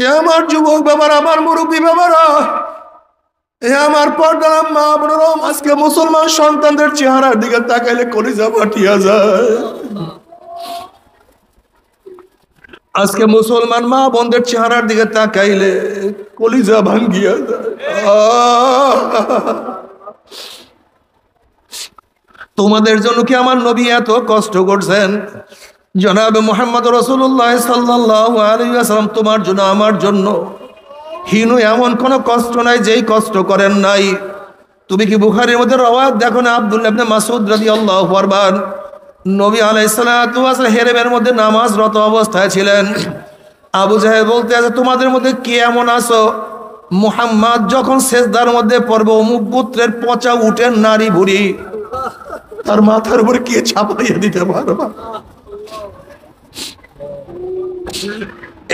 এ আমার যুবক বাবারা, আমার মুরব্বী বাবারা, এ আমার পর্দার মা বোনেরা, আজকে মুসলমান সন্তানদের চেহারার দিকে তাকাইলে কলিজা ফাটিয়া যায়। আজকে মুসলমান মা বোনদের চেহারার দিকে তাকাইলে কলিজা ভাঙ্গিয়া যায়। তোমাদের জন্য কি আমার নবী এত কষ্ট করছেন? জনাবে মুহাম্মদ রাসূলুল্লাহ সাল্লাল্লাহু আলাইহি ওয়াসাল্লাম তোমার জন্য আমার জন্য হীন এমন কোন কষ্ট নাই যেই কষ্ট করেন নাই। তুমি কি বুখারীর মধ্যে রওয়ায়াত দেখো না, আব্দুল্লাহ ইবনে মাসউদ রাদিয়াল্লাহু আনহু নবী আলাইহিস সালাতু ওয়াস সালাম হেরেমের মধ্যে নামাজরত অবস্থায় ছিলেন। আবু জাহেল বলতে আছে, তোমাদের মধ্যে কে এমন আছো মুহাম্মদ যখন সেজদার মধ্যে পড়বে অমুক গোত্রের পচা উটের নারী ভুড়ি তার মাথার উপরে কে ছাপাইয়া দিতে পারবা?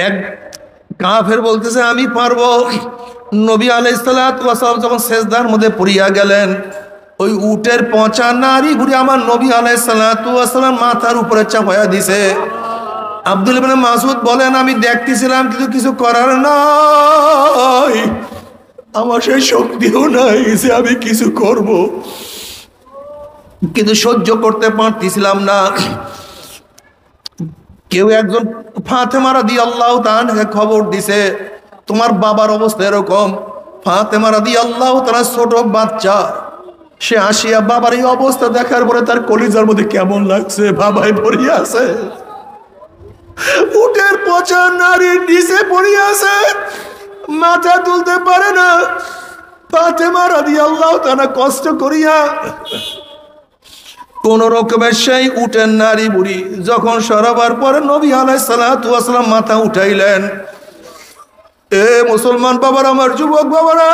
এক কাফের বলতেছে আমি পারবো। নবী আলাইহিস সালাতু ওয়াস সালাম যখন সেজদার মধ্যে পড়িয়া গেলেন, ওই উটের পচা নারী ভুড়ি আমার নবী আলাইহিস সালাতু ওয়াস সালাম মাথার উপরে চাপাইয়া দিছে। আব্দুল ইবনে মাসউদ বলেন, আমি দেখতেছিলাম কিন্তু কিছু করার নাই, আমার সেই শক্তিও নাই যে আমি কিছু করব, কিন্তু সহ্য করতে পারতেছিলাম না। কেউ একজন ফাতেমা রাদিয়াল্লাহু তাআলাকে খবর দিছে তোমার বাবার অবস্থা এরকম। ফাতেমা রাদিয়াল্লাহু তাআলা ছোট বাচ্চা, সে আসিয়া বাবার এই অবস্থা দেখার পরে তার কলিজার মধ্যে কেমন লাগছে, বাবাই পড়িয়া আছে, উটের পচা নারীর নিচে পড়িয়া আছে, মাথা তুলতে পারে না। ফাতেমা রাদিয়াল্লাহু তাআলা কষ্ট করিয়া কোন রকমের সেই উটের নারী বুড়ি যখন সরাবার পরে নবী আলাইহিস সালাতু ওয়াস সালাম মাথা উঠাইলেন। এ মুসলমান বাবারা, আমার যুবক বাবারা,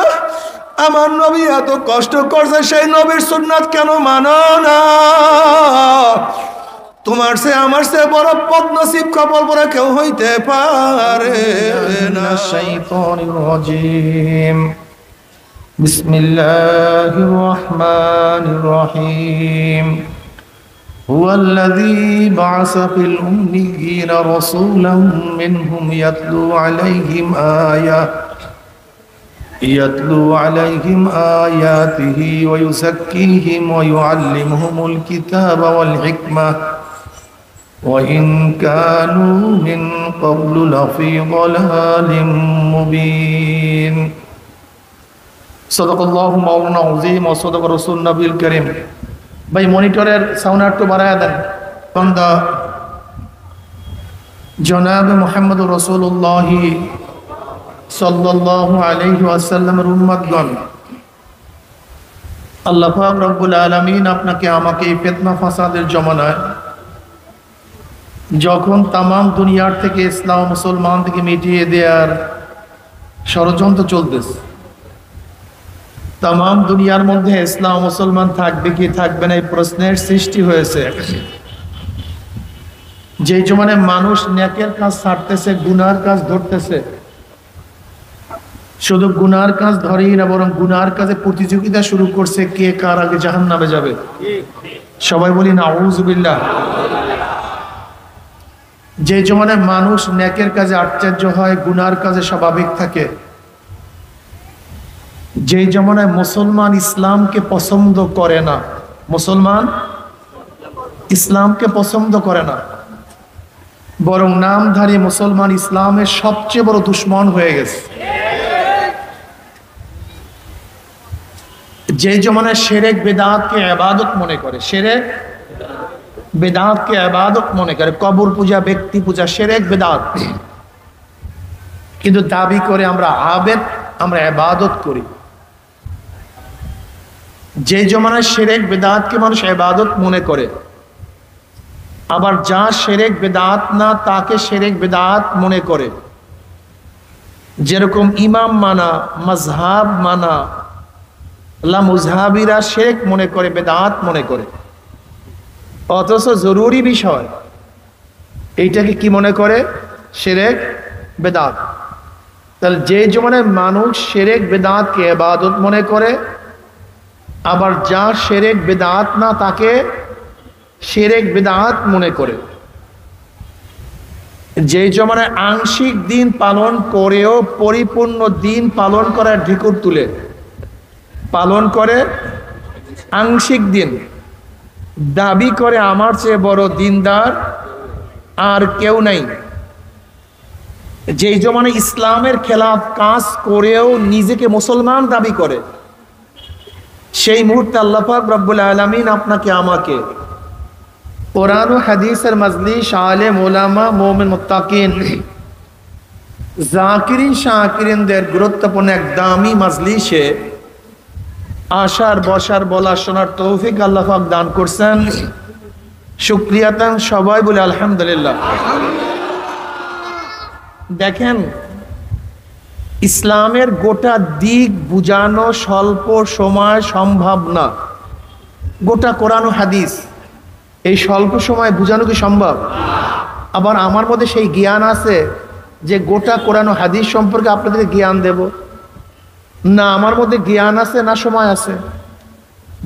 আমার নবী এত কষ্ট করছে, সেই নবীর সুন্নাত কেন মানো না? তোমার সে আমার সে বড় বদনসিব কপাল পরা কেউ হইতে পারে না। শাইতানির রাজিম। বিসমিল্লাহির রহমানির রহিম। হুয়াল্লাযী বা'আসা ফিল উম্মিয়্যিনা রাসূলাম মিনহুম ইয়াতলু আলাইহিম আয়াতিহি ওয়া ইউযাক্কিহিম ওয়া ইউআল্লিমুহুমুল কিতাবা ওয়াল হিকমাহ وَإِنْ كَانُوا مِنْ قَبْلُ لَفِي ضَلَالٍ مُبِينٍ صدق الله مولانا العظيم وصدق رسول النبي الكريم। ভাই মনিটরের সাউন্ড একটু বাড়ায়া দেন। বান্দা জনাব মুহাম্মদ রাসূলুল্লাহ সাল্লাল্লাহু আলাইহি ওয়াসাল্লামের উম্মতগণ, আল্লাহ পাক রব্বুল আলামিন আপনাকে আমাকে এই ফিতনা ফাসাদের জমানায় যখন তামাম দুনিয়ার থেকে ইসলাম মুসলমান থেকে মিটিয়ে দেওয়ার ষড়যন্ত্র চলতেছে, তামাম দুনিয়ার মধ্যে ইসলাম মুসলমান থাকবে কি থাকবে না এই প্রশ্নের সৃষ্টি হয়েছে। যে জমানে মানুষ নেকের কাজ ছাড়তেছে, গুনার কাজ ধরতেছে, শুধু গুনার কাজ ধরেই না বরং গুনার কাজে প্রতিযোগিতা শুরু করছে কে কার আগে জাহান্নামে যাবে। সবাই বলি নাউযুবিল্লাহ। যে জমানায় মানুষ নেকের কাজে আশ্চর্য হয়, গুনার কাজে স্বাভাবিক থাকে, যে জমানায় মুসলমান ইসলামকে পছন্দ করে না, মুসলমান ইসলামকে পছন্দ করে না, বরং নামধারী মুসলমান ইসলামের সবচেয়ে বড় দুশ্মন হয়ে গেছে। যে জমানায় শিরক বিদআতকে ইবাদত মনে করে, শিরক বিদআতকে ইবাদত মনে করে, কবর পূজা, ব্যক্তি পূজা শিরক বিদআত, কিন্তু দাবি করে আমরা আবেদ, আমরা ইবাদত করি। যে জমানায় শিরক বিদআতকে মানুষ ইবাদত মনে করে, আবার যা শিরক বিদআত না তাকে শিরক বিদআত মনে করে। যেরকম ইমাম মানা, মাযহাব মানা, মুযহাবিরা শিরক মনে করে, বিদআত মনে করে, অথচ জরুরি বিষয় এইটাকে কি মনে করে? শিরক বিদআত। তাহলে যে জমানায় মানুষ শিরক বিদআতকে ইবাদত মনে করে, আবার যা শিরক বিদআত না তাকে শিরক বিদআত মনে করে, যেই জমানায় আংশিক দিন পালন করেও পরিপূর্ণ দিন পালন করার ঢিকুর তুলে পালন করে আংশিক দিন, দাবি করে আমার চেয়ে বড় দিনদার আর কেউ নাই। যেই জমানায় ইসলামের খেলাফ কাজ করেও নিজেকে মুসলমান দাবি করে, সেই মুহূর্তে আল্লাহ পাক রব্বুল আলামিন আপনাকে আমাকে কোরআন ও হাদিসের মজলিস, আলেম ওলামা, মুমিন মুত্তাকিন, জাকিরিন শাকিরিনদের গুরুত্বপূর্ণ এক দামি মজলিসে আসার, বসার, বলার, শোনার তৌফিক আল্লাহ পাক দান করছেন। শুকরিয়াতান সবাই বলে আলহামদুলিল্লাহ। দেখেন, ইসলামের গোটা দিক বুঝানো স্বল্প সময় সম্ভব না। গোটা কোরআন ও হাদিস এই স্বল্প সময় বুঝানো কি সম্ভব? আবার আমার মধ্যে সেই জ্ঞান আছে যে গোটা কোরআন ও হাদিস সম্পর্কে আপনাদেরকে জ্ঞান দেব? না, আমার মধ্যে জ্ঞান আছে না সময় আছে,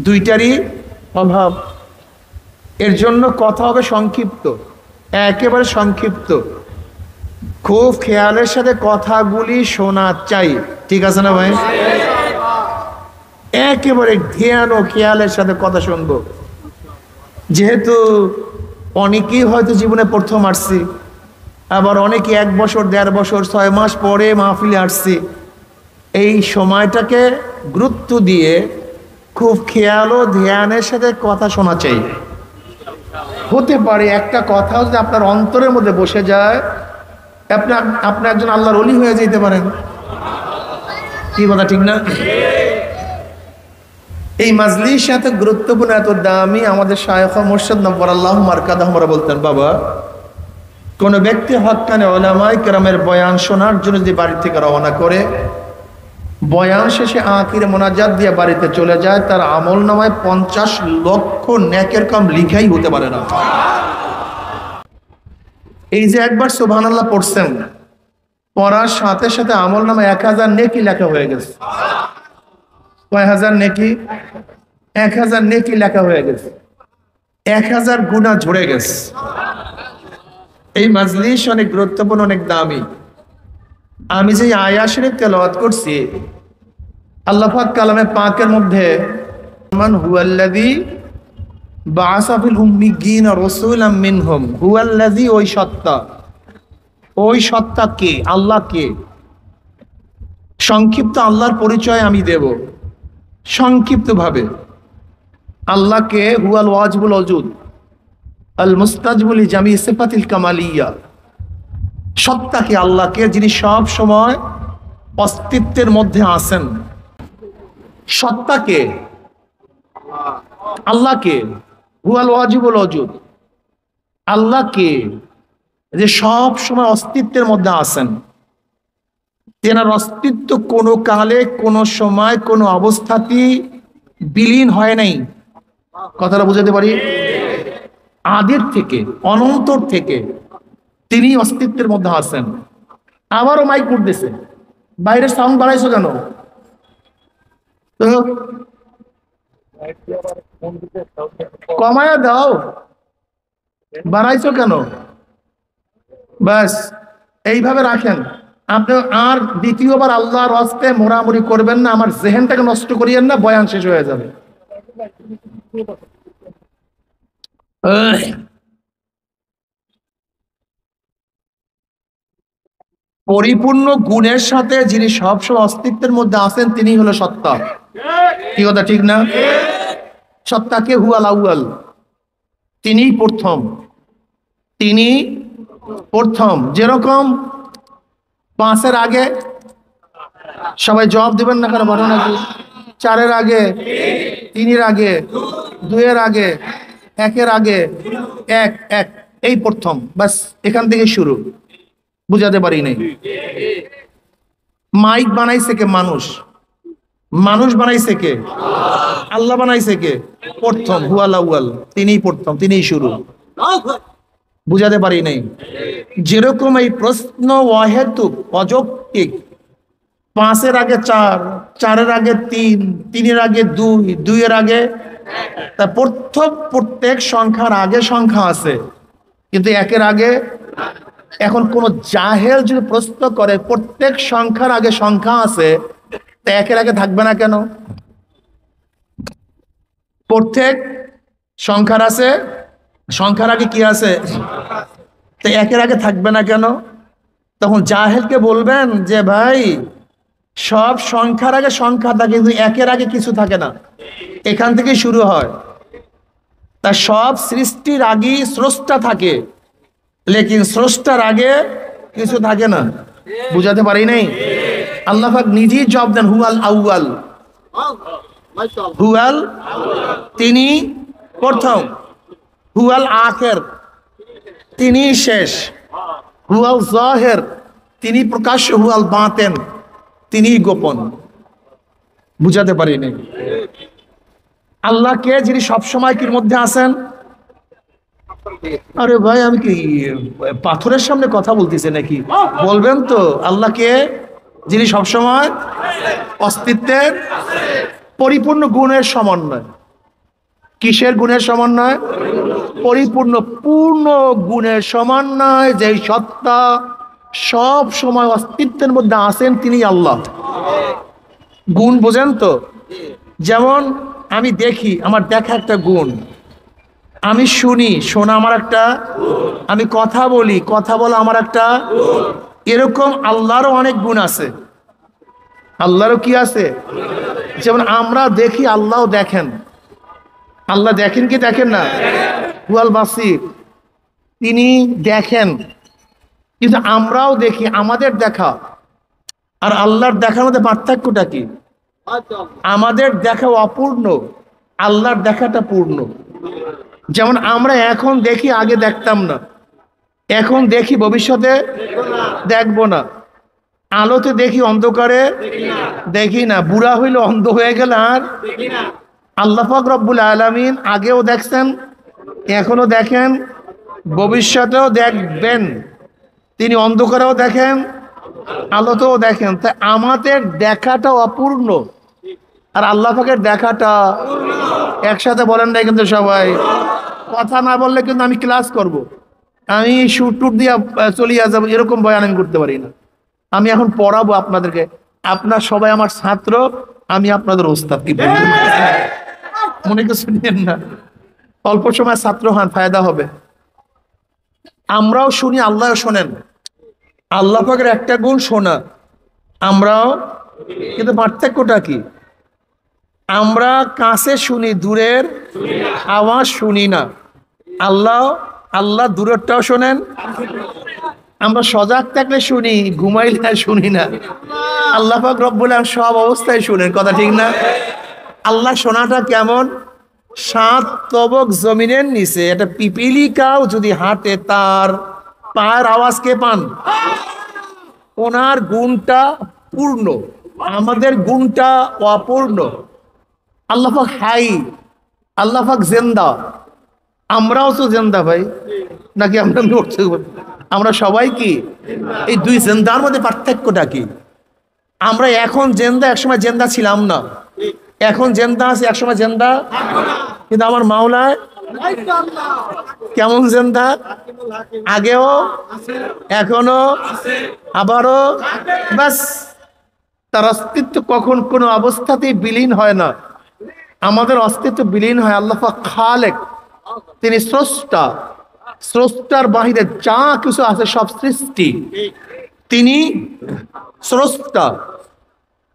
দুইটারই অভাব। এর জন্য কথা হবে সংক্ষিপ্ত, একেবারে সংক্ষিপ্ত। খুব খেয়ালের সাথে কথাগুলি শোনা চাই, ঠিক আছে না ভাই? একেবারে ধ্যান ও খেয়ালের সাথে কথা শুনবো। যেহেতু অনেকেই হয়তো জীবনে প্রথম আসছি, আবার অনেকে 1 বছর, 1.5 বছর, 6 মাস পরে মাহফিলে আসছি। এই সময়টাকে গুরুত্ব দিয়ে খুব খেয়াল ও ধ্যানের সাথে কথা শোনা চাই। হতে পারে একটা কথা যদি আপনার অন্তরের মধ্যে বসে যায়, আপনি একজন আল্লাহর ওলি হয়ে যেতে পারেন। কি কথা ঠিক না? এই মাজলিস এত গুরুত্বপূর্ণ, এত দামি। আমাদের শায়খ মুর্শিদ নব্বর আল্লাহু মারকাদাহু আমরা বলতেন, বাবা, কোন ব্যক্তি হক্কানে উলামায়ে কেরামের বয়ান শোনার জন্য যদি বাড়ি থেকে রওনা করে, বয়ান শেষে আখিরে মোনাজাত দিয়ে বাড়িতে চলে যায়, তার আমল নামায় 50 লক্ষ নেকের কাম লিখাই হতে পারে না। এই যে একবার সুবহানাল্লাহ পড়ছেন, পড়ার সাথে সাথে আমল নামায় 1000 নেকি লেখা হয়ে গেছে। কয় হাজার নেকি? 1000 নেকি লেখা হয়ে গেছে, 1000 গুনাহ ঝরে গেছে। এই মাজলিস অনেক গুরুত্বপূর্ণ, অনেক দামি। আমি যে আয়াত শরীফ তেলাওয়াত করছি, আল্লাহ পাক কালামে পাকের মধ্যে মান হুয়াল্লাযী বাআসা ফিল উম্মিয়্যিনা রাসূলাম মিনহুম, হুয়াল্লাযী, ওই সত্তা। ওই সত্তা কে? আল্লাহ কে? সংক্ষিপ্ত আল্লাহর পরিচয় আমি দেব সংক্ষিপ্তভাবে। আল্লাহকে হুয়াল ওয়াজিবুল ওজুদ আল মুস্তাজিবুল জামি সিফাতিল কামালিয়া, সত্তাকে, আল্লাহকে, যিনি সব সময় অস্তিত্বের মধ্যে আছেন। সত্তাকে, আল্লাহকে, হুয়াল ওয়াজিবুল ওজুদ, আল্লাহকে, যে সব সময় অস্তিত্বের মধ্যে আছেন। তেনার অস্তিত্ব কোনো কালে, কোনো সময়, কোনো অবস্থাতেই বিলীন হয় নাই। কথাটা বুঝাতে পারি? আদির থেকে, অনন্তর থেকে তিনি অস্তিত্বের মধ্যে আছেন। আবারও মাইক উঠতেছে, বাইরের সাউন্ড বাড়াইছো কেন? কমায়া দাও, বাড়াইছো কেন? ব্যাস এইভাবে রাখেন। আপনি আর দ্বিতীয়বার আল্লাহর রাস্তে মোড়ামুড়ি করবেন না, আমার জেহেনটাকে নষ্ট করিয়েন না, বয়ান শেষ হয়ে যাবে। পরিপূর্ণ গুণের সাথে যিনি সবসময় অস্তিত্বের মধ্যে আছেন, তিনি হলো সত্তা। কি কথা ঠিক না? সত্তাকে হুয়াল আউয়াল, তিনি প্রথম, তিনি প্রথম। যেরকম 5-এর আগে, সবাই জবাব দিবেন না কেন? বলো নাকি? 4-এর আগে, 3-এর আগে, 2-এর আগে, 1-এর আগে, এক, এই প্রথম। বাস এখান থেকে শুরু। বুঝাতে পারি নাই। মাইক বানাইছে কে? মানুষ। মানুষ বানাইছে কে? আল্লাহ বানাইছে কে? প্রথম, হুয়াল আউয়াল, তিনিই প্রথম, তিনিই শুরু। বুঝাতে পারি নাই। যেরকম এই প্রশ্ন অহেতুক, অযৌক্তিক। 5-এর আগে 4, 4-এর আগে 3, 3-এর আগে 2, 2-এর আগে, তা প্রত্যেক সংখ্যার আগে সংখ্যা আছে, কিন্তু 1-এর আগে এখন কোন জাহেল যদি প্রশ্ন করে প্রত্যেক সংখ্যার আগে সংখ্যা আছে, তা একের আগে থাকবে না কেন? প্রত্যেক সংখ্যার আছে, সংখ্যার আগে কি আছে, তো একের আগে থাকবে না কেন? তখন জাহেলকে বলবেন যে ভাই, সব সংখ্যার আগে সংখ্যা থাকে কিন্তু একের আগে কিছু থাকে না, এখান থেকে শুরু হয়। তা সব সৃষ্টির আগেই স্রষ্টা থাকে, লেকিন স্রষ্টার আগে কিছু থাকে না। বুঝাতে পারি নাই? আল্লাহ পাক নিজেই জবাব দেন, হুয়াল আউয়াল, হুয়াল তিনি প্রথম, হুয়াল আখির তিনি শেষ, হুয়াল জাহির তিনি প্রকাশ্য, হুয়াল বাতিন তিনি গোপন। বুঝাতে পারি নাই? আল্লাহকে যিনি সবসময় কির মধ্যে আছেন। আরে ভাই, আমি কি পাথরের সামনে কথা বলতেছি নাকি? বলবেন তো আল্লাহকে যিনি সবসময় অস্তিত্বের পরিপূর্ণ গুণের সমন্বয়। কিসের গুণের সমন্বয়? পরিপূর্ণ পূর্ণ গুণের সমন্বয়। যেই সত্তা সব সময় অস্তিত্বের মধ্যে আছেন তিনি আল্লাহ। গুণ বোঝেন তো? যেমন আমি দেখি, আমার দেখা একটা গুণ। আমি শুনি, শোনা আমার একটা, আমি কথা বলি, কথা বলা আমার একটা। এরকম আল্লাহরও অনেক গুণ আছে। আল্লাহরও কি আছে? যেমন আমরা দেখি, আল্লাহও দেখেন। আল্লাহ দেখেন কি দেখেন না? হুয়াল বাসির তিনি দেখেন। কিন্তু আমরাও দেখি, আমাদের দেখা আর আল্লাহর দেখার মধ্যে পার্থক্যটা কি? আমাদের দেখা অপূর্ণ, আল্লাহর দেখাটা পূর্ণ। যেমন আমরা এখন দেখি, আগে দেখতাম না। এখন দেখি, ভবিষ্যতে দেখব না। আলোতে দেখি, অন্ধকারে দেখি না। বুড়া হইলে অন্ধ হয়ে গেল আর আল্লাহ পাক রব্বুল আলামিন আগেও দেখছেন, এখনো দেখেন, ভবিষ্যতেও দেখবেন। তিনি অন্ধকারেও দেখেন, আলোতেও দেখেন। তাই আমাদের দেখাটা অপূর্ণ আর আল্লাহ পাকের দেখাটা। একসাথে বলেন না কিন্তু সবাই। কথা না বললে কিন্তু আমি ক্লাস করব, আমি শুট টুট দিয়ে চলিয়ে যাবো, এরকম বয়ান আমি করতে পারি না। আমি এখন পড়াবো আপনাদেরকে। আপনার সবাই আমার ছাত্র, আমি আপনাদের ওস্তাদ। কি বলবেন? মনে কিছু নেন না। অল্প সময় ছাত্র হন, ফায়দা হবে। আমরাও শুনি, আল্লাহও শোনেন। আল্লাহ পাকের একটা গুণ শোনা, আমরাও। কিন্তু পার্থক্যটা কি? আমরা কাছে শুনি, দূরের আওয়াজ শুনি না। আল্লাহ দূরেরটাও শোনেন। আমরা সজাগ থাকলে শুনি, ঘুমাইলে শুনি না। আল্লাহ পাক রব্বুল আলামিন সব অবস্থায় শুনেন। কথা ঠিক না? আল্লাহ শোনাটা কেমন? 7 তবক জমিনের নিচে একটা পিপিলিকাও যদি হাঁটে, তার পায়ের আওয়াজ কে পান? ওনার গুণটা পূর্ণ, আমাদের গুণটা অপূর্ণ। আল্লাহ পাক হাই, আল্লাহ পাক জিন্দা। আমরাও তো জিন্দা ভাই, নাকি আমরা মরতে? আমরা সবাই কি? এই দুই জিন্দার মধ্যে পার্থক্যটা কি? আমরা এখন জিন্দা, একসময় জিন্দা ছিলাম না। এখন জিন্দা আছে, একসময় জিন্দা। কিন্তু আমার মাওলায় কেমন জিন্দা? আগেও, এখনো, আবারও। বাস, তার অস্তিত্ব কখন কোনো অবস্থাতেই বিলীন হয় না। আমাদের অস্তিত্ব বিলীন হয়। আল্লাহ পাক খালেক, তিনি স্রষ্টা। স্রষ্টার বাহিরে যা কিছু আছে সব সৃষ্টি। তিনি স্রষ্টা।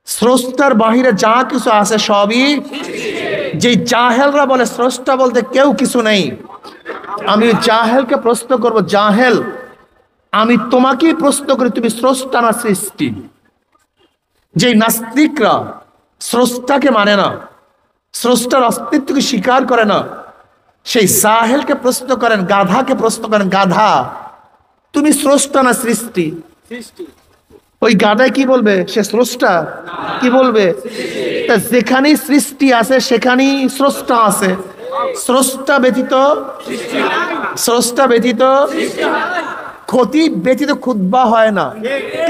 স্রষ্টার বাহিরে যা কিছু আছে সবই। যে জাহেলরা বলে স্রষ্টা বলতে কেউ কিছু নেই, আমি জাহেলকে প্রশ্ন করব, জাহেল, আমি তোমাকেই প্রশ্ন করি, তুমি স্রষ্টা না সৃষ্টি? যে নাস্তিকরা স্রষ্টাকে মানে না, স্রষ্টার অস্তিত্বকে স্বীকার করে না, সেই জাহেলকে প্রশ্ন করেন, গাধাকে প্রশ্ন করেন, গাধা তুমি স্রষ্টা না সৃষ্টি? ওই গাধায় কি বলবে? সে স্রষ্টা। কি বলবে? তা যেখানেই সৃষ্টি আছে সেখানেই স্রষ্টা আছে। স্রষ্টা ব্যতীত ক্ষতি ব্যতীত খুতবা হয় না,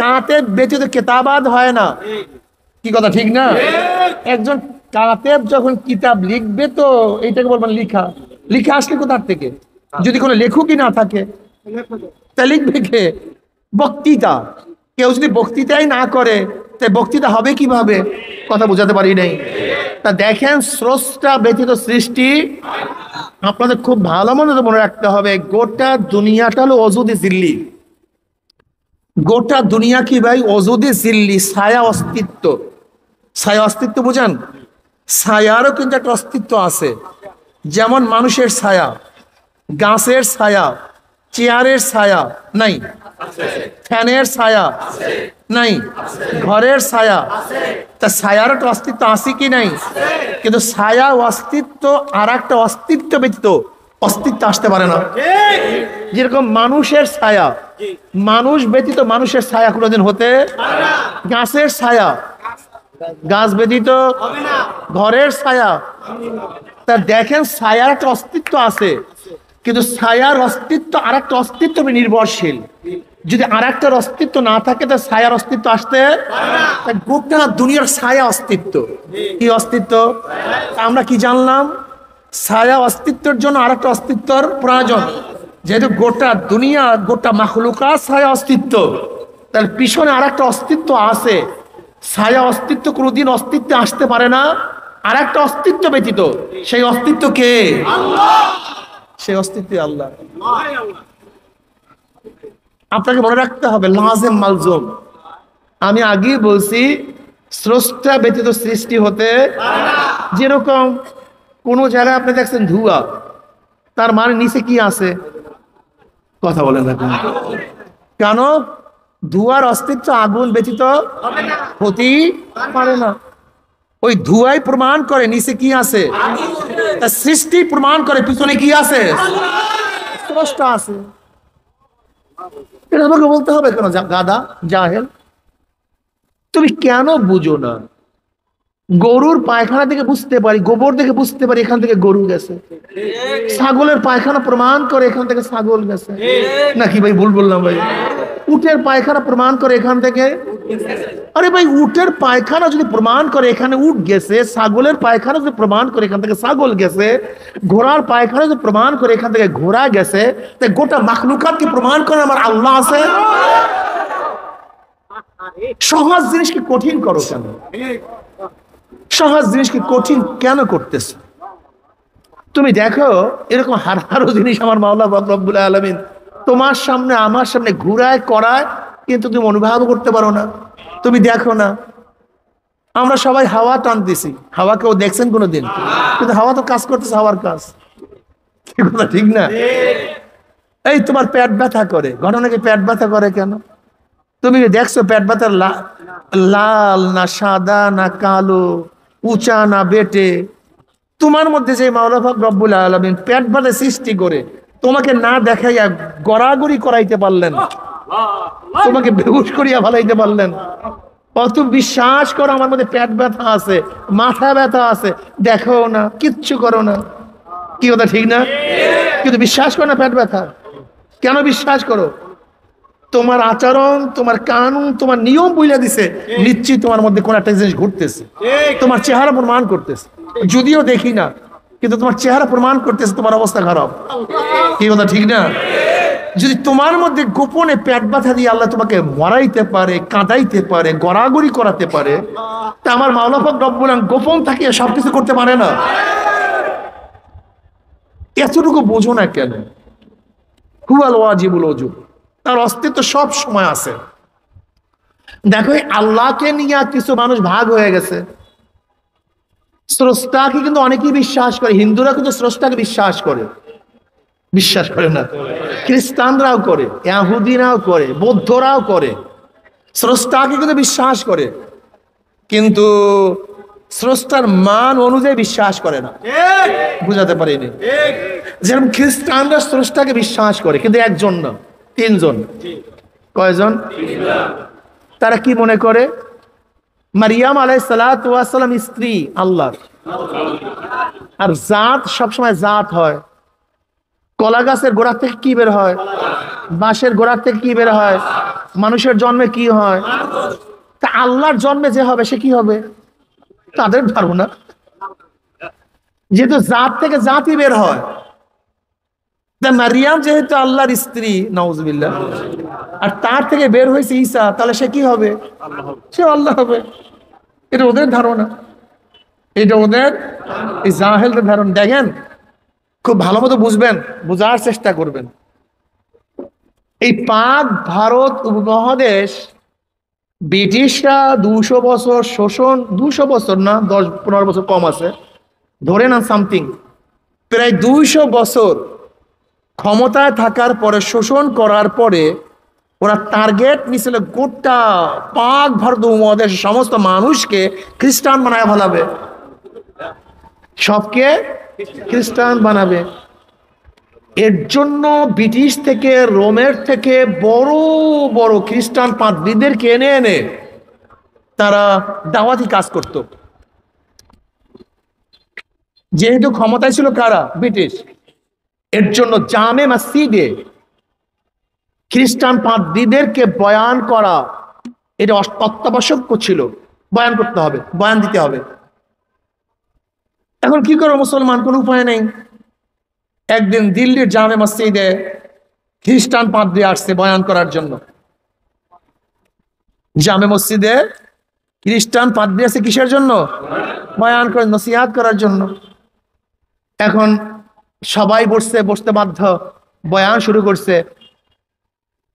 কাতেব ব্যতীত কেতাবাদ হয় না। কি কথা ঠিক না? একজন কাতেব যখন কিতাব লিখবে, তো এইটাকে বলবেন লিখা। লিখা আসলে কোথার থেকে? যদি কোনো লেখকই না থাকে, তা লিখবে কে? বক্তৃতা। কেউ যদি বক্তৃতাই না করে তাই বক্তৃতা হবে কিভাবে? কথা বোঝাতে পারি নাই। তা দেখেন, স্রষ্টা ব্যতীত সৃষ্টি। আপনাদের খুব ভালো মনে রাখতে হবে, গোটা দুনিয়াটা হলো অজুদে জিল্লি। গোটা দুনিয়া কি ভাই? অজুদে জিল্লি, ছায়া অস্তিত্ব। ছায়া অস্তিত্ব বুঝান? ছায়ারও কিন্তু একটা অস্তিত্ব আছে। যেমন মানুষের ছায়া, গাছের ছায়া, চেয়ারের ছায়া নাই, ফ্যানের ছায়া নাই, ঘরের ছায়া। তা ছায়ারও একটা অস্তিত্ব আছে কি নাই? কিন্তু ছায়া অস্তিত্ব আর একটা অস্তিত্ব ব্যতীত অস্তিত্ব আসতে পারে না। যেরকম মানুষের ছায়া, মানুষ ব্যতীত মানুষের ছায়া কোনোদিন হতে, গাছের ছায়া গাছ ব্যতীত, ঘরের ছায়া। তা দেখেন, ছায়ার একটা অস্তিত্ব আছে, কিন্তু ছায়ার অস্তিত্ব আর একটা অস্তিত্ব নির্ভরশীল। যদি আর একটার অস্তিত্ব না থাকে তা ছায়ার অস্তিত্ব আসতে, গোটা দুনিয়ার ছায়া অস্তিত্ব। কি অস্তিত্ব? আমরা কি জানলাম? ছায়া অস্তিত্বের জন্য আর একটা অস্তিত্বর প্রয়োজন। যেহেতু গোটা দুনিয়া, গোটা মাখলুকাত ছায়া অস্তিত্ব, তাহলে পিছনে আর একটা অস্তিত্ব আছে। ছায়া অস্তিত্ব কোনোদিন অস্তিত্বে আসতে পারে না আর একটা অস্তিত্ব ব্যতীত। সেই অস্তিত্ব কে? সেই অস্তিত্ব আল্লাহ। আপনাকে মনে রাখতে হবে, লাজেম মালজুম। আমি আগেই বলছি, স্রষ্টা ব্যতীত সৃষ্টি হতে। যেরকম কোন জায়গায় আপনি দেখছেন ধোঁয়া, তার মানে নিচে কি আছে? কথা বলেন না কেন? ধোঁয়ার অস্তিত্ব আগুন ব্যতীত হতেই পারে না। ওই ধোঁয়াই প্রমাণ করে নিচে কি আছে। সৃষ্টি প্রমাণ করে পিছনে কি আছে, স্রষ্টা আছে। এটা তোমাকে বলতে হবে কেন? গাদা, জাহেল, তুমি কেন বুঝো না? গরুর পায়খানা থেকে বুঝতে পারি, গোবর থেকে বুঝতে পারি এখান থেকে গরু গেছে। ছাগলের পায়খানা প্রমাণ করে এখান থেকে ছাগল গেছে, নাকি ভাই ভুল বললাম ভাই? উটের পায়খানা প্রমাণ করে এখান থেকে, আরে ভাই উটের পায়খানা যদি প্রমাণ করে এখানে উট গেছে, ছাগলের পায়খানা যদি প্রমাণ করে এখান থেকে ছাগল গেছে, ঘোড়ার পায়খানা যদি প্রমাণ করে এখান থেকে ঘোড়া গেছে, তাই গোটা মাখলুকাতকে প্রমাণ করে আমার আল্লাহ আছে। সহজ জিনিসকে কঠিন করো কেন? সহজ জিনিসকে কঠিন কেন করতেছে? তুমি দেখো, এরকম হাজারো জিনিস আমার মাওলা রব্বুল আলামিন তোমার সামনে আমার সামনে ঘুরায় করায়, কিন্তু তুমি অনুভব করতে পারো না। তুমি দেখো না, আমরা সবাই হাওয়া টানতেছি, হাওয়া কেউ দেখছেন কোনোদিন? কিন্তু হাওয়া তো কাজ করতেছে, হাওয়ার কাজ। ঠিক না? এই তোমার পেট ব্যথা করে, ঘটনা কি পেট ব্যথা করে কেন? তুমি দেখছো পেট ব্যথা লাল না সাদা না কালো, উঁচা না বেটে? তোমার মধ্যে যে মাওলা পাক রব্বুল আলামিন পেট ব্যথা সৃষ্টি করে তোমাকে না দেখাইয়া গড়াগড়ি করাইতে পারলেন, তোমাকে বেহুশ করিয়া ফেলাইতে পারলেন। অত বিশ্বাস করো আমার মধ্যে পেট ব্যথা আছে, মাথা ব্যথা আছে, দেখো না, কিচ্ছু করো না। কি কথা ঠিক না? কিন্তু বিশ্বাস করো না পেট ব্যথা। কেন বিশ্বাস করো? তোমার আচরণ, তোমার কানুন, তোমার নিয়ম বুঝা দিছে নিশ্চিত তোমার মধ্যে কোন একটা জিনিস ঘটতেছে। তোমার চেহারা প্রমাণ করতেছে, যদিও দেখি না, কিন্তু তোমার চেহারা প্রমাণ করতেছে তোমার অবস্থা খারাপ। কি কথা ঠিক না? যদি তোমার মধ্যে গোপনে পেট ব্যথা দিয়ে আল্লাহ তোমাকে মরাইতে পারে, কাঁদাইতে পারে, গড়াগড়ি করাতে পারে, তা আমার মাওলা পাক রব্বুল আলামিন গোপন থাকিয়ে সবকিছু করতে পারে না? এতটুকু বোঝো না কেন? হুয়াল ওয়াজিবুল ওজুব, তার অস্তিত্ব সব সময় আছে। দেখো, আল্লাহকে নিয়ে কিছু মানুষ ভাগ হয়ে গেছে। স্রষ্টাকে কিন্তু অনেকেই বিশ্বাস করে। হিন্দুরা কিন্তু স্রষ্টাকে বিশ্বাস করে, বিশ্বাস করে না? খ্রিস্টানরাও করে, ইহুদিরাও করে, বৌদ্ধরাও করে, স্রষ্টাকে কিন্তু বিশ্বাস করে, কিন্তু স্রষ্টার মান অনুযায়ী বিশ্বাস করে না। বুঝাতে পারিনি? যেরকম খ্রিস্টানরা স্রষ্টাকে বিশ্বাস করে, কিন্তু একজন না, তিনজন। কয়জন? তারা কি মনে করে? মারিয়াম আলাইহিস সালাতু ওয়াস সালাম স্ত্রী আল্লাহর, আর জাত সবসময় জাত হয়। কলা গাছের গোড়া থেকে কি বের হয়? বাঁশের গোড়া থেকে কি বের হয়? মানুষের জন্মে কি হয়? তা আল্লাহর জন্মে যে হবে সে কি হবে? তাদের ধারণা, যেহেতু জাত থেকে জাতি বের হয়, তা মারিয়াম যেহেতু আল্লাহর স্ত্রী, নাউজুবিল্লাহ, আর তার থেকে বের হয়েছে ঈসা, তাহলে সে কি হবে? সে আল্লাহ হবে। এটা ওদের ধারণা, এটা ওদের এই জাহেলদের ধারণা। দেখেন, খুব ভালো মতো বুঝবেন, বোঝার চেষ্টা করবেন। এই পাক ভারত উপমহাদেশ ব্রিটিশরা 200 বছর শোষণ, 200 বছর না, 10-15 বছর কম আছে, ধরে না সামথিং, প্রায় 200 বছর ক্ষমতায় থাকার পরে, শোষণ করার পরে ওরা টার্গেট নিছিল গোটা পাক ভারত উপমহাদেশের সমস্ত মানুষকে খ্রিস্টান বানায় ফেলাবে, সবকে খ্রিস্টান বানাবে। এর জন্য ব্রিটিশ থেকে, রোমের থেকে বড় বড় খ্রিস্টান পাদ্রীদেরকে এনে এনে তারা দাওয়াতি কাজ করত। যেহেতু ক্ষমতায় ছিল কারা? ব্রিটিশ। এর জন্য জামে মসজিদে খ্রিস্টান পাদ্রীদেরকে বয়ান করা এটা অত্যাবশ্যক ছিল। বয়ান করতে হবে, বয়ান দিতে হবে। এখন কি করো মুসলমান? কোনো উপায় নেই। একদিন দিল্লির জামে মসজিদে খ্রিস্টান পাদ্রী আসছে বয়ান করার জন্য। জামে মসজিদে খ্রিস্টান পাদ্রী আছে কিসের জন্য? বয়ান করে, নসিহাত করার জন্য। এখন সবাই বসতে বাধ্য, বয়ান শুরু করছে।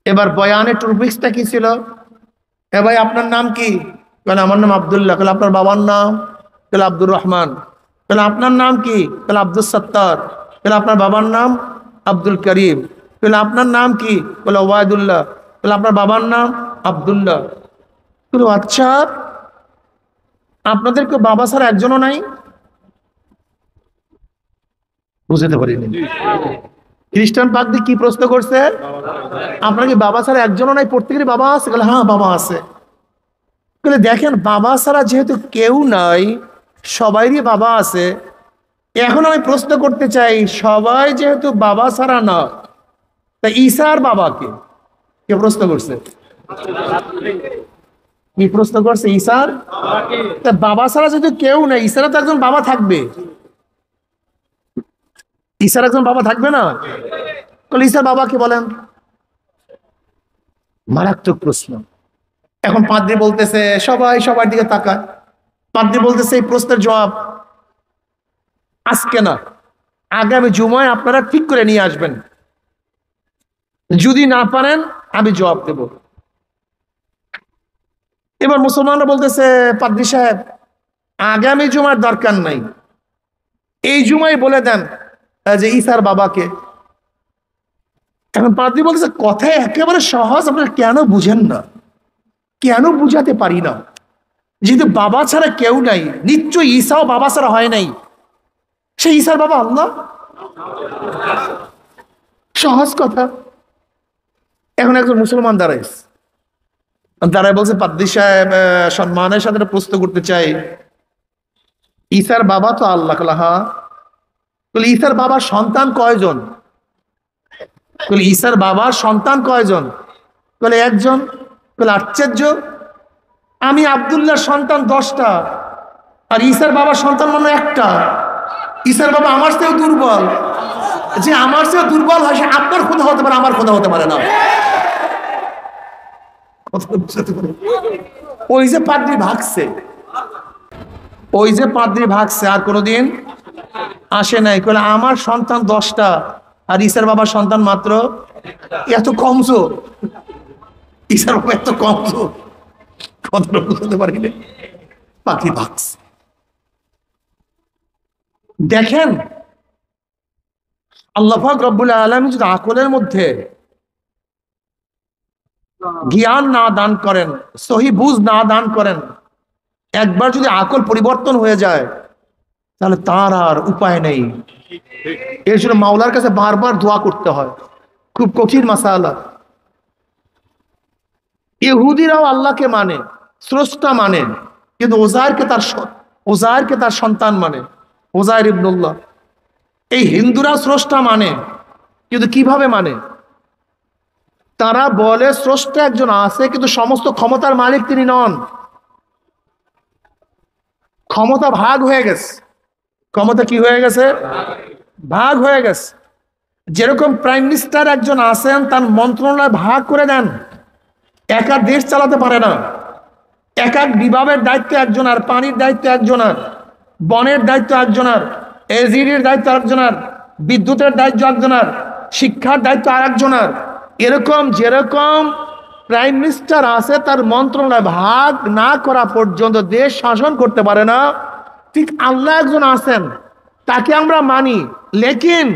এবার বয়ানের টপিকসটা কি ছিল? এ ভাই, আপনার নাম কি? বলে আমার নাম আব্দুল্লাহ। বলে আপনার বাবার নাম? বলে আব্দুর রহমান। বলে আপনার নাম কি? বলে আব্দুল সত্তার। বলে আপনার বাবার নাম? আব্দুল করিম। বলে আপনার নাম কি? বলে ওয়াইদুল্লাহ। বলে আপনার বাবার নাম? আব্দুল্লাহ। বলে আচ্ছা, আপনাদের কেউ বাবা ছাড়া একজনও নাই? বুঝতে পারিনি। খ্রিস্টান পাদ্রী কি প্রশ্ন করছে? আপনার কি বাবা ছাড়া একজনও নাই? প্রত্যেকেরই বাবা আছে? বলে হ্যাঁ, বাবা আছে। বলে দেখেন, বাবা ছাড়া যেহেতু কেউ নাই, সবাইরই বাবা আছে, এখন আমি প্রশ্ন করতে চাই, সবাই যেহেতু বাবা ছাড়া না, তা ঈসার বাবাকে কে প্রশ্ন করছে? কি প্রশ্ন করছে? ঈসার। তা বাবা ছাড়া যেহেতু কেউ নেই, ঈসার তো একজন বাবা থাকবে। ঈসার একজন বাবা থাকবে না? তাহলে ঈসার বাবাকে বলেন। মারাত্মক প্রশ্ন। এখন পাদ্রী বলতেছে, সবাই সবার দিকে তাকায়। পাদ্রী বলতেছে এই প্রশ্নের জবাব আজকে না, আগামী জুমায় আপনারা ঠিক করে নিয়ে আসবেন, যদি না পারেন আমি জবাব দেব। এবার মুসলমানরা বলতেছে, পাদ্রী সাহেব আগামী জুমার দরকার নাই, এই জুমায় বলে দেন যে ঈসার বাবাকে। এখন পাদ্রী বলতেছে, কথা একেবারে সহজ, আপনারা কেন বুঝেন না? কেন বুঝাতে পারি না? যেহেতু বাবা ছাড়া কেউ নাই, নিশ্চয়ই ঈসাও বাবা ছাড়া হয় নাই, সে ঈসার বাবা আল্লাহ। সহজ কথা। এখন একজন মুসলমান দাঁড়ায় বলছে, পাদ্রী সাহেব সম্মানের সাথে প্রশ্ন করতে চাই, ঈসার বাবা তো আল্লাহ। হ্যাঁ। বলে ঈসার বাবার সন্তান কয়জন? বলে ঈসার বাবার সন্তান কয়জন? বলে একজন। বলে আশ্চর্য, আমি আব্দুল্লাহর সন্তান 10টা, আর ঈসার বাবার সন্তান মানে একটা। ঈসার বাবা আমার চেয়েও দুর্বল। যে আমার চেয়েও দুর্বল হয়, সে আপনার খোদা হতে পারে, আমার খোদা হতে পারে না। ওই যে পাদ্রী ভাগছে, আর কোনোদিন আসে নাই। বলে আমার সন্তান 10টা, আর ঈসার বাবার সন্তান মাত্র এত কমজোর। ঈসার বাবা এত কমজোর, কথাটা বুঝতে পারি না। পাদ্রী ভাগছে। দেখেন, আল্লাহ পাক রব্বুল আলামিন যদি আকলের মধ্যে জ্ঞান না দান করেন, সহি বুঝ না দান করেন, একবার যদি আকল পরিবর্তন হয়ে যায়, তাহলে তার আর উপায় নেই। এর জন্য মাওলার কাছে বারবার দোয়া করতে হয়। খুব কঠিন মাসালা। ইহুদিরাও আল্লাহকে মানে, স্রষ্টা মানে, কিন্তু ওজায়েরকে তার সন্তান মানে, ওজায়ের ইবনুল্লাহ। এই হিন্দুরা স্রষ্টা মানে, কিন্তু কিভাবে মানে? তারা বলে স্রষ্টা একজন আছে, কিন্তু সমস্ত ক্ষমতার মালিক তিনি নন। ক্ষমতা ভাগ হয়ে গেছে। ক্ষমতা কি হয়ে গেছে? ভাগ হয়ে গেছে। যেরকম প্রাইম মিনিস্টার একজন আছেন, তার মন্ত্রণালয় ভাগ করে দেন, একা দেশ চালাতে পারে না। এক এক বিভাগের দায়িত্ব একজনের, পানির দায়িত্ব একজনের, বনের দায়িত্ব একজনের, এজিডির দায়িত্ব একজনের, বিদ্যুতের দায়িত্ব একজনের, শিক্ষার দায়িত্ব আরেকজনের। এরকম যেরকম প্রাইম মিনিস্টার আছে, তার মন্ত্রণালয় ভাগ না করা পর্যন্ত দেশ শাসন করতে পারে না, ঠিক আল্লাহ একজন আছেন, তাকে আমরা মানি, লেকিন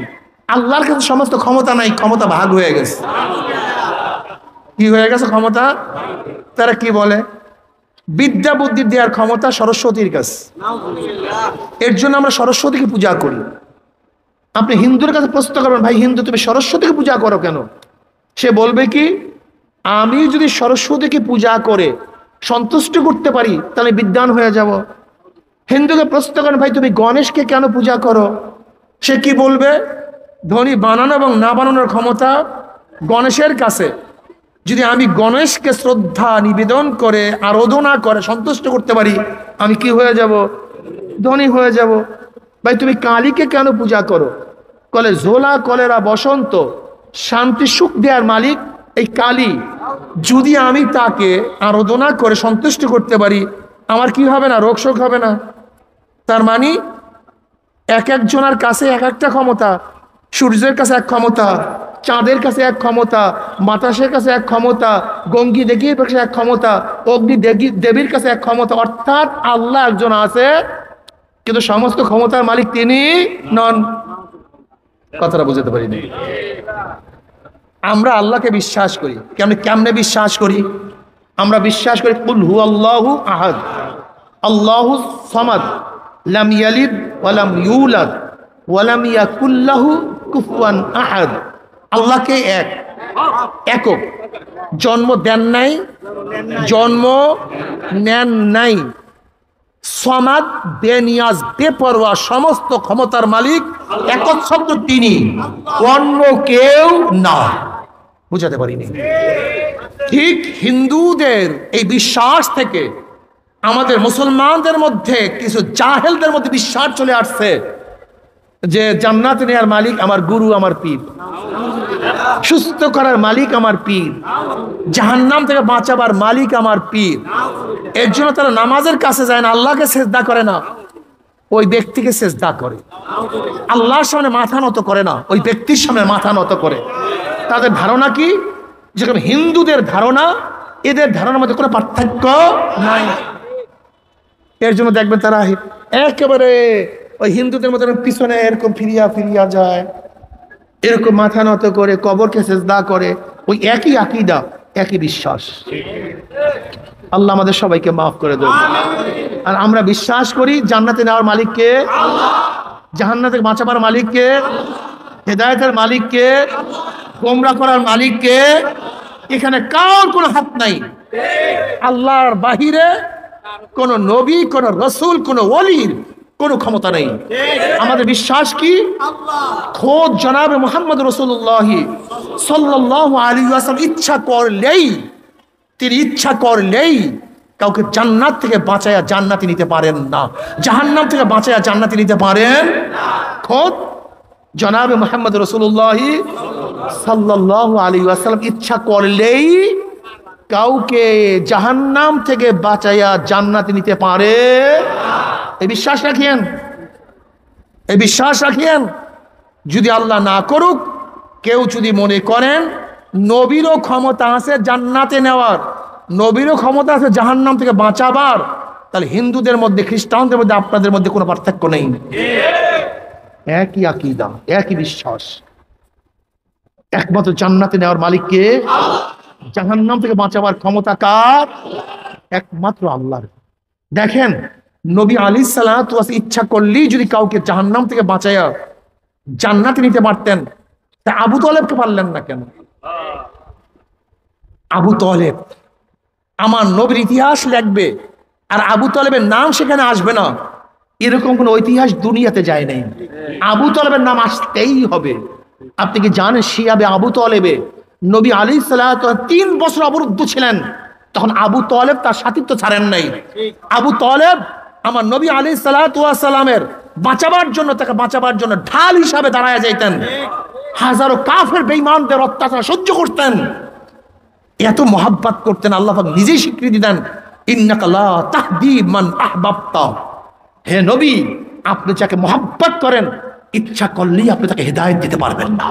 আল্লাহর কাছে সমস্ত ক্ষমতা নাই, ক্ষমতা ভাগ হয়ে গেছে। কি হয়ে গেছে? ক্ষমতা। তারা কি বলে? বিদ্যা বুদ্ধি দেওয়ার ক্ষমতা সরস্বতীর কাছে। এর জন্য আমরা সরস্বতীকে পূজা করি। আপনি হিন্দুর কাছে প্রশ্ন করবেন, ভাই হিন্দু তুমি সরস্বতীকে পূজা করো কেন? সে বলবে কি, আমি যদি সরস্বতীকে পূজা করে সন্তুষ্ট করতে পারি তাহলে বিদ্বান হয়ে যাব। হিন্দুকে প্রশ্ন করেন, ভাই তুমি গণেশকে কেন পূজা করো? সে কি বলবে, ধ্বনি বানানো এবং না বানানোর ক্ষমতা গণেশের কাছে। যদি আমি গণেশকে শ্রদ্ধা নিবেদন করে আরাধনা করে সন্তুষ্ট করতে পারি, আমি কি হয়ে যাব? ধনী হয়ে যাব। ভাই তুমি কালীকে কেন পূজা করো? কলে ঝোলা কলেরা বসন্ত শান্তি সুখ দেওয়ার মালিক এই কালী। যদি আমি তাকে আরাধনা করে সন্তুষ্ট করতে পারি, আমার কি হবে না? রোগ শোক হবে না। তার মানে এক একজনের কাছে এক একটা ক্ষমতা। সূর্যের কাছে এক ক্ষমতা, চাঁদের কাছে এক ক্ষমতা, বাতাসের কাছে এক ক্ষমতা, গঙ্গি দেবীর কাছে এক ক্ষমতা, অগ্নি দেবীর কাছে এক ক্ষমতা। অর্থাৎ আল্লাহ একজন আছে, কিন্তু সমস্ত ক্ষমতার মালিক তিনি নন। কথাটা বুঝতে পারিনি। আমরা আল্লাহকে বিশ্বাস করি। কেমনে বিশ্বাস করি? আমরা বিশ্বাস করি কুল হু আল্লাহু আহাদ, আল্লাহু সামাদ, লাম ইয়ালিদ ওয়া লাম ইউলাদ ওয়া লাম ইয়াকুল লাহু কুফুয়ান আহাদ। আল্লাহকে একক, জন্ম দেন নাই, জন্ম নেন নাই, সমাদ, বেনিয়াজ, বেপরোয়া, সমস্ত ক্ষমতার মালিক একচ্ছত্র তিনি, অন্য কেউ না। বুঝাতে পারিনি। ঠিক হিন্দুদের এই বিশ্বাস থেকে আমাদের মুসলমানদের মধ্যে কিছু জাহেলদের মধ্যে বিশ্বাস চলে আসছে যে জান্নাত নেয়ার মালিক আমার গুরু, আমার পীর, সুস্থ করার মালিক আমার পীর, জাহান্নাম থেকে বাঁচাবার মালিক আমার পীর। এর জন্য তারা নামাজের কাছে যায় না, আল্লাহকে সেজদা করে না, ওই ব্যক্তিকে সেজদা করে। আল্লাহর সামনে মাথা নত করে না, ওই ব্যক্তির সামনে মাথা নত করে। তাদের ধারণা কি? যেরকম হিন্দুদের ধারণা, এদের ধারণার মধ্যে কোনো পার্থক্য নাই। এর জন্য দেখবেন তারা একেবারে ওই হিন্দুদের মধ্যে পিছনে এরকম ফিরিয়া ফিরিয়া যায়, এরকম মাথা নত করে কবরকে সেজদা করে। ওই একই আকীদা, একই বিশ্বাস। আল্লাহ আমাদের সবাইকে মাফ করে দেব। আর আমরা বিশ্বাস করি জান্নাতে নেওয়ার মালিককে, জাহান্নাম থেকে বাঁচাবার মালিককে, হেদায়েতের মালিককে, গোমরা করার মালিককে। এখানে কার কোনো হাত নাই। আল্লাহর বাহিরে কোন নবী, কোন রসুল, কোন ওলির কোনো ক্ষমতা নেই। আমাদের বিশ্বাস কি? খোদ জনাবে মুহাম্মদ রাসূলুল্লাহ সাল্লাল্লাহু আলাইহি ওয়াসাল্লাম ইচ্ছা করলেই কাউকে জান্নাত থেকে বাঁচায়া জান্নাতে নিতে পারেন না, জাহান্নাম থেকে বাঁচায়া জান্নাতে নিতে পারেন খোদ জনাবে মুহাম্মদ রাসূলুল্লাহ সাল্লাল্লাহু আলাইহি ওয়াসাল্লাম ইচ্ছা করলেই কাউকে জাহান্নাম থেকে বাঁচায়া জান্নাতে নিতে পারে। এই বিশ্বাস রাখিয়েন, এই বিশ্বাস রাখিয়েন। যদি আল্লাহ না করুক, কেউ যদি মনে করেন নবীরও ক্ষমতা আছে জান্নাতে নেওয়ার, নবীরও ক্ষমতা আছে জাহান্নাম থেকে বাঁচাবার, তাহলে হিন্দুদের মধ্যে, খ্রিস্টানদের মধ্যে, আপনাদের মধ্যে কোনো পার্থক্য নেই। একই আকীদা, একই বিশ্বাস। একমাত্র জান্নাতে নেওয়ার মালিককে, জাহান্নাম থেকে বাঁচাবার ক্ষমতা কার? একমাত্র আল্লাহর। দেখেন নবী আলাইহিস সালাতু ওয়াস ইচ্ছা করলেই যদি কাউকে জাহান্নাম থেকে বাঁচায়া জান্নাতে নিতে পারতেন, তা আবু তলেবকে পারলেন না কেন? আবু তলেব আমার নবীর ইতিহাস লিখবে আর আবু তলেবের নাম সেখানে আসবে না, এরকম কোন ঐতিহাস দুনিয়াতে যায় নাই। আবু তলেবের নাম আসতেই হবে। আপনি কি জানেন শিয়াবে আবু তলেবে নবী আলাইহিস সালাতু ওয়াস 3 বছর অবরুদ্ধ ছিলেন, তখন আবু তলেব তার সাথীত্ব ছাড়েন নাই। আবু তলেব আমার নবী আলাইহিস সালাতু ওয়াস সালামের বাঁচাবার জন্য, তাকে বাঁচাবার জন্য ঢাল হিসাবে দাঁড়ায় যাইতেন। হাজারো কাফের বেঈমানদের অত্যাচার সহ্য করতেন, এত মহাব্বত করতেন, আল্লাহ পাক নিজেই স্বীকৃতি দেন, ইন্নাকা লা তাহদি মান আহবাবতা, হে নবী আপনি যাকে মহাব্বত করেন ইচ্ছা করলেই আপনি তাকে হেদায়েত দিতে পারবেন না।